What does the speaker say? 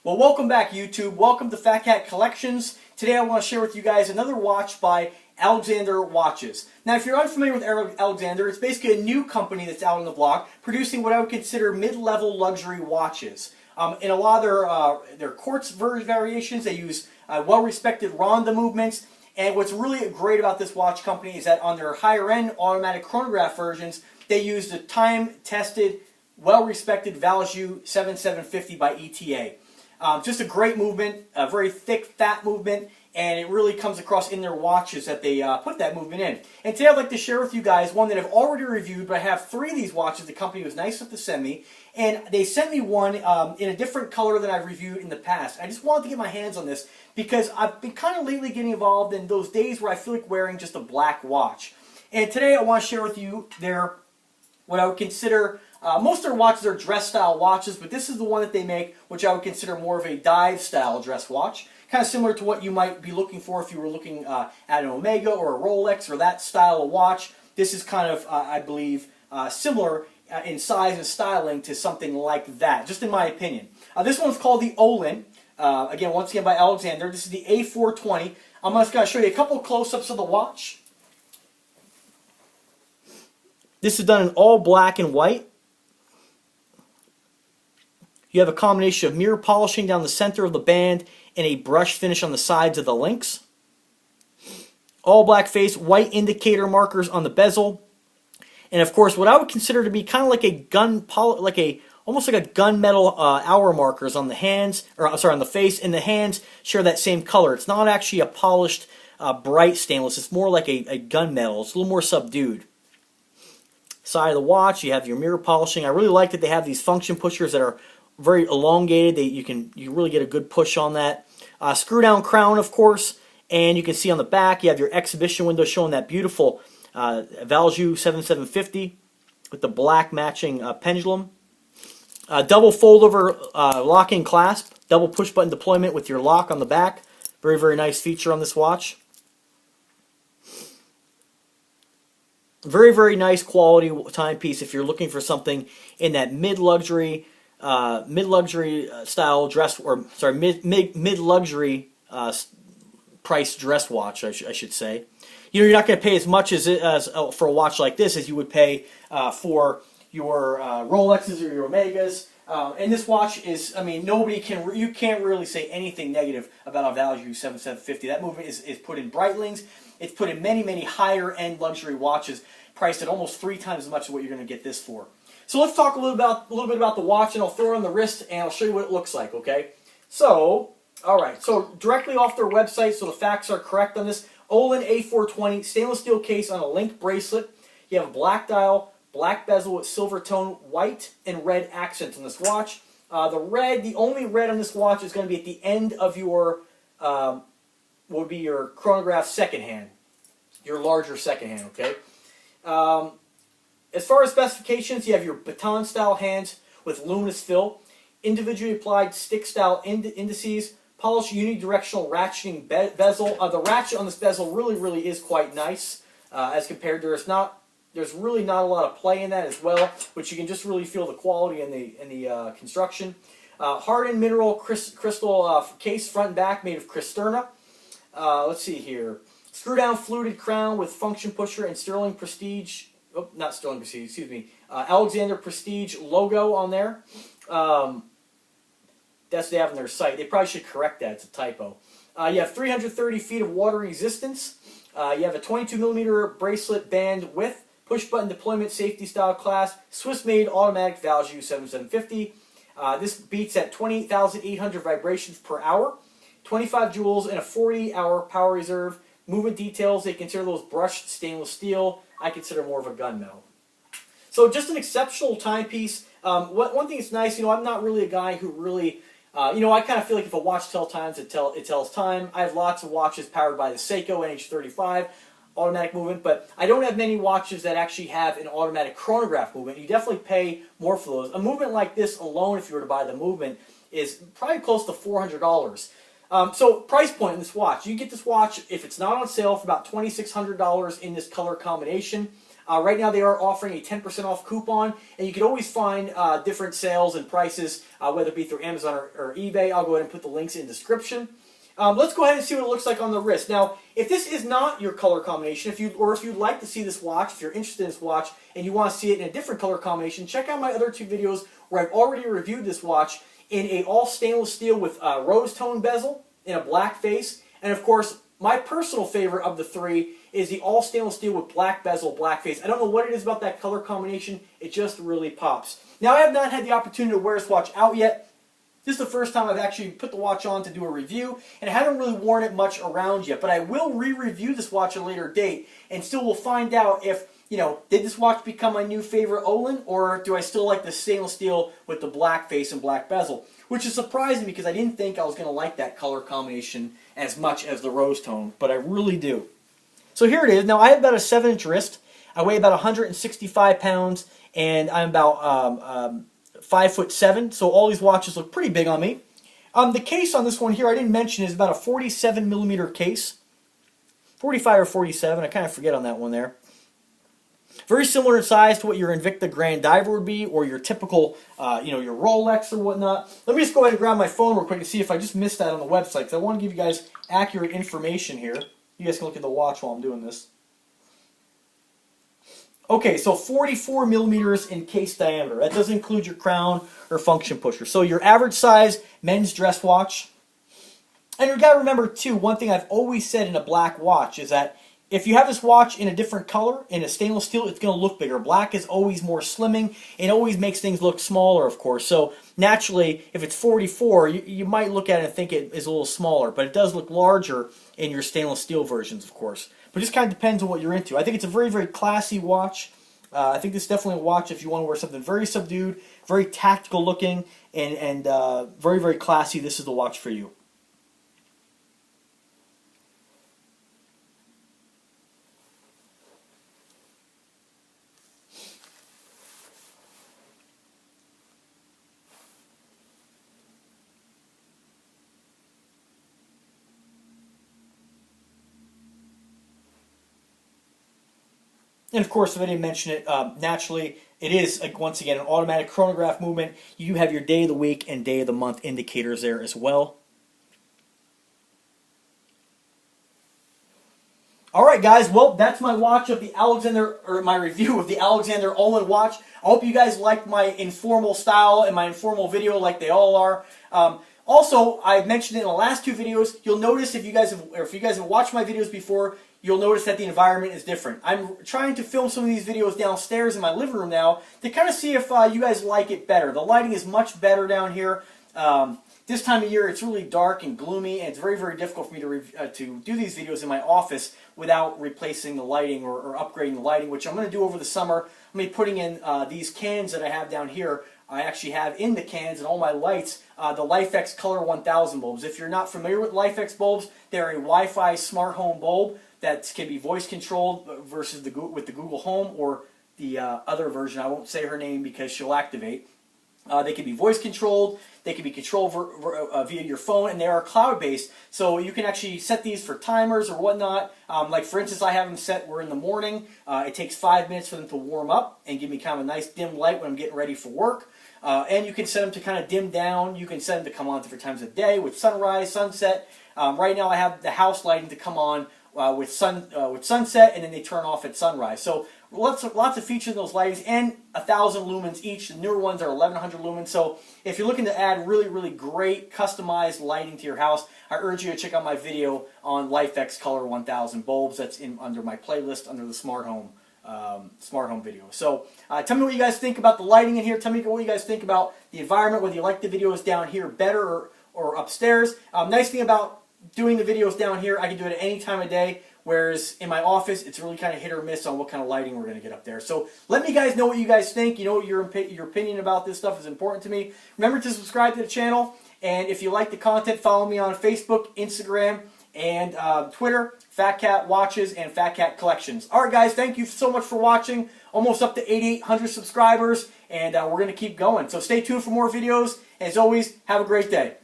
Well, welcome back, YouTube. Welcome to Fat Cat Collections. Today I want to share with you guys another watch by Alexander Watches. Now, if you're unfamiliar with Alexander, it's basically a new company that's out on the block producing what I would consider mid-level luxury watches. In a lot of their quartz variations, they use well-respected ronda movements. And what's really great about this watch company is that on their higher-end automatic chronograph versions, they use the time-tested, well-respected Valjoux 7750 by ETA. Just a great movement, a very thick, fat movement, and it really comes across in their watches that they put that movement in. And today I'd like to share with you guys one that I've already reviewed, but I have 3 of these watches the company was nice enough to send me. And they sent me one in a different color than I've reviewed in the past. I just wanted to get my hands on this because I've been kind of lately getting involved in those days where I feel like wearing just a black watch. And today I want to share with you what I would consider, most of their watches are dress style watches, but this is the one that they make, which I would consider more of a dive style dress watch. Kind of similar to what you might be looking for if you were looking at an Omega or a Rolex or that style of watch. This is kind of, I believe, similar in size and styling to something like that, just in my opinion. This one's called the Olin, once again by Alexander. This is the A420. I'm just going to show you a couple close-ups of the watch. This is done in all black and white. You have a combination of mirror polishing down the center of the band and a brush finish on the sides of the links. All black face, white indicator markers on the bezel. And of course, what I would consider to be kind of like a almost like a gunmetal hour markers on the hands, on the face, and the hands share that same color. It's not actually a polished, bright stainless. It's more like a gunmetal. It's a little more subdued. Side of the watch, you have your mirror polishing. I really like that they have these function pushers that are very elongated. You really get a good push on that. Screw down crown, of course, and you can see on the back you have your exhibition window showing that beautiful Valjoux 7750 with the black matching pendulum. Double fold over locking clasp, double push button deployment with your lock on the back. Very, very nice feature on this watch. Very, very nice quality timepiece if you're looking for something in that mid-luxury style dress, or sorry, mid-luxury price dress watch, I should say. You know, you're not going to pay as much as for a watch like this as you would pay for your Rolexes or your Omegas. And this watch is, I mean, you can't really say anything negative about a Valjoux 7750. That movement is put in Breitlings. It's put in many, many higher-end luxury watches, priced at almost 3 times as much as what you're going to get this for. So let's talk a little bit about the watch, and I'll throw it on the wrist, and I'll show you what it looks like, okay? So, alright, so directly off their website, so the facts are correct on this, Olin A420, stainless steel case on a link bracelet. You have a black dial, black bezel with silver tone, white and red accents on this watch. The only red on this watch is going to be at the end of your, would be your chronograph second hand, your larger second hand, okay? As far as specifications, you have your baton style hands with luminous fill, individually applied stick style indices, polished unidirectional ratcheting bezel. The ratchet on this bezel really is quite nice as compared to there's really not a lot of play in that as well, but you can just really feel the quality in the construction. Hardened mineral crystal case front and back made of Cristerna. Let's see here. Screw down fluted crown with function pusher and Sterling Prestige. Oh, not Sterling Prestige, excuse me. Alexander Prestige logo on there. That's what they have on their site. They probably should correct that. It's a typo. You have 330 feet of water resistance. You have a 22mm bracelet band width, push button deployment, safety style class, Swiss-made automatic Valjoux 7750. This beats at 28,800 vibrations per hour, 25 joules, and a 40-hour power reserve. Movement details, they consider those brushed stainless steel. I consider more of a gunmetal. So just an exceptional timepiece. One thing that's nice, I'm not really a guy who really, I kind of feel like if a watch tells time, it tells time. I have lots of watches powered by the Seiko NH35 automatic movement, but I don't have many watches that actually have an automatic chronograph movement. You definitely pay more for those. A movement like this alone, if you were to buy the movement, is probably close to $400. So price point in this watch. You get this watch, if it's not on sale, for about $2,600 in this color combination. Right now they are offering a 10% off coupon, and you can always find different sales and prices, whether it be through Amazon or eBay. I'll go ahead and put the links in the description. Let's go ahead and see what it looks like on the wrist. Now, if this is not your color combination, if you'd like to see this watch, if you're interested in this watch and you want to see it in a different color combination, check out my other 2 videos where I've already reviewed this watch in a all stainless steel with rose tone bezel in a black face. And of course, my personal favorite of the 3 is the all stainless steel with black bezel, black face. I don't know what it is about that color combination. It just really pops. Now, I have not had the opportunity to wear this watch out yet. This is the first time I've actually put the watch on to do a review, and I haven't really worn it much around yet, but I will re-review this watch at a later date, and still will find out if, did this watch become my new favorite Olin, or do I still like the stainless steel with the black face and black bezel? Which is surprising because I didn't think I was going to like that color combination as much as the rose tone, but I really do. So here it is. Now, I have about a 7-inch wrist. I weigh about 165 pounds, and I'm about 5'7", so all these watches look pretty big on me. The case on this one here, I didn't mention, is about a 47mm case. 45 or 47, I kind of forget on that one there. Very similar in size to what your Invicta Grand Diver would be, or your typical, your Rolex or whatnot. Let me just go ahead and grab my phone real quick and see if I just missed that on the website, because I want to give you guys accurate information here. You guys can look at the watch while I'm doing this. Okay, so 44mm in case diameter. That doesn't include your crown or function pusher. So your average size men's dress watch. And you got to remember too, one thing I've always said in a black watch is that if you have this watch in a different color, in a stainless steel, it's going to look bigger. Black is always more slimming. It always makes things look smaller, of course. So naturally, if it's 44, you might look at it and think it is a little smaller. But it does look larger in your stainless steel versions, of course. But it just kind of depends on what you're into. I think it's a very, very classy watch. I think this is definitely a watch if you want to wear something very subdued, very tactical looking, and very, very classy. This is the watch for you. And of course, if I didn't mention it, naturally, it is, once again, an automatic chronograph movement. You have your day of the week and day of the month indicators there as well. Alright guys, well, that's my watch of the my review of the Alexander Olin watch. I hope you guys liked my informal style and my informal video like they all are. Also, I mentioned it in the last 2 videos. You'll notice if you guys have watched my videos before, you'll notice that the environment is different. I'm trying to film some of these videos downstairs in my living room now to kind of see if you guys like it better. The lighting is much better down here. This time of year, it's really dark and gloomy, and it's very, very difficult for me to do these videos in my office without replacing the lighting or upgrading the lighting, which I'm going to do over the summer. I'm going to be putting in these cans that I have down here. I actually have in the cans and all my lights the LifeX Color 1000 bulbs. If you're not familiar with LifeX bulbs, they're a Wi-Fi smart home bulb that can be voice controlled versus with the Google Home or the other version. I won't say her name because she'll activate. They can be voice controlled, they can be controlled via your phone, and they are cloud-based. So you can actually set these for timers or whatnot. Like for instance, I have them set where in the morning, it takes 5 minutes for them to warm up and give me kind of a nice dim light when I'm getting ready for work. And you can set them to kind of dim down. You can set them to come on different times of day with sunrise, sunset. Right now I have the house lighting to come on with sunset, and then they turn off at sunrise. So lots of features in those lightings, and 1,000 lumens each. The newer ones are 1,100 lumens. So if you're looking to add really, really great customized lighting to your house, I urge you to check out my video on LifeX Color 1000 bulbs. That's under my playlist under the smart home video. So tell me what you guys think about the lighting in here. Tell me what you guys think about the environment, whether you like the videos down here better or upstairs. Nice thing about doing the videos down here, I can do it at any time of day, whereas in my office, it's really kind of hit or miss on what kind of lighting we're going to get up there. So let me guys know what you guys think. You know, your opinion about this stuff is important to me. Remember to subscribe to the channel, and if you like the content, follow me on Facebook, Instagram, and Twitter, Fat Cat Watches and Fat Cat Collections. Alright guys, thank you so much for watching. Almost up to 8,800 subscribers, and we're going to keep going. So stay tuned for more videos. As always, have a great day.